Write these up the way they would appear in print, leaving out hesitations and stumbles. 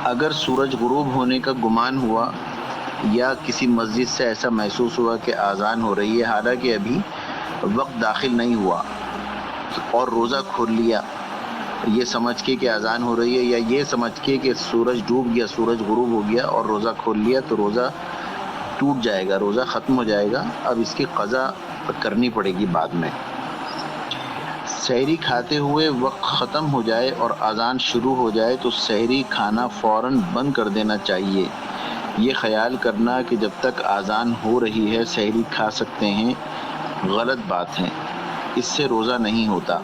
اگر سورج غروب ہونے کا گمان ہوا یا کسی مسجد سے ایسا محسوس ہوا کہ اذان ہو رہی ہے حالانکہ ابھی وقت داخل نہیں ہوا، اور روزہ کھول لیا یہ سمجھ کے کہ اذان ہو رہی ہے، یا یہ سمجھ کے کہ سورج ڈوب گیا، سورج غروب ہو گیا اور روزہ کھول لیا، تو روزہ ٹوٹ جائے گا، روزہ ختم ہو جائے گا۔ اب اس کی قضا کرنی پڑے گی بعد میں۔ سحری کھاتے ہوئے وقت ختم ہو جائے اور اذان شروع ہو جائے تو سحری کھانا فوراً بند کر دینا چاہیے۔ یہ خیال کرنا کہ جب تک اذان ہو رہی ہے سحری کھا سکتے ہیں غلط بات ہے، اس سے روزہ نہیں ہوتا۔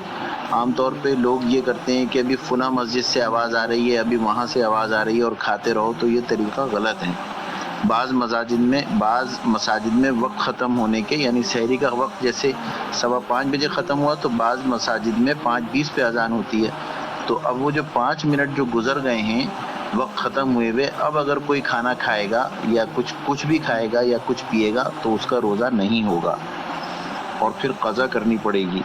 عام طور پہ لوگ یہ کرتے ہیں کہ ابھی فلاں مسجد سے آواز آ رہی ہے، ابھی وہاں سے آواز آ رہی ہے اور کھاتے رہو، تو یہ طریقہ غلط ہے۔ بعض مساجد میں وقت ختم ہونے کے یعنی سحری کا وقت جیسے 5:15 بجے ختم ہوا تو بعض مساجد میں 5:20 پہ اذان ہوتی ہے، تو اب وہ جو 5 منٹ جو گزر گئے ہیں وقت ختم ہوئے ہوئے، اب اگر کوئی کھانا کھائے گا یا کچھ بھی کھائے گا یا کچھ پیے گا تو اس کا روزہ نہیں ہوگا اور پھر قضا کرنی پڑے گی۔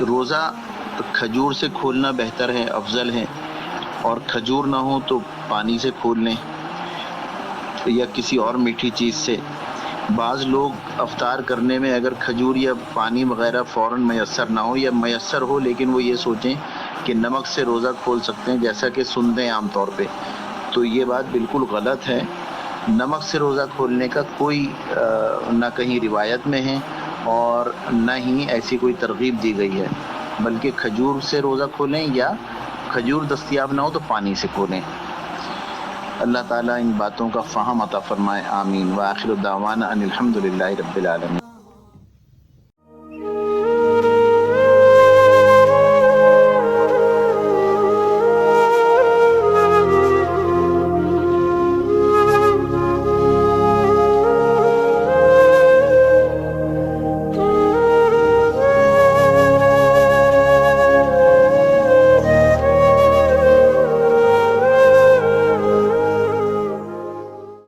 روزہ کھجور سے کھولنا بہتر ہے، افضل ہے، اور کھجور نہ ہو تو پانی سے کھول لیں یا کسی اور میٹھی چیز سے۔ بعض لوگ افطار کرنے میں اگر کھجور یا پانی وغیرہ فوراً میسر نہ ہو یا میسر ہو لیکن وہ یہ سوچیں کہ نمک سے روزہ کھول سکتے ہیں جیسا کہ سنتے ہیں عام طور پہ، تو یہ بات بالکل غلط ہے۔ نمک سے روزہ کھولنے کا کوئی نہ کہیں روایت میں ہے اور نہ ہی ایسی کوئی ترغیب دی گئی ہے، بلکہ کھجور سے روزہ کھولیں یا کھجور دستیاب نہ ہو تو پانی سے کھولیں۔ اللہ تعالیٰ ان باتوں کا فہم عطا فرمائے، آمین۔ وآخر دعوانا ان الحمد للہ رب العالمین۔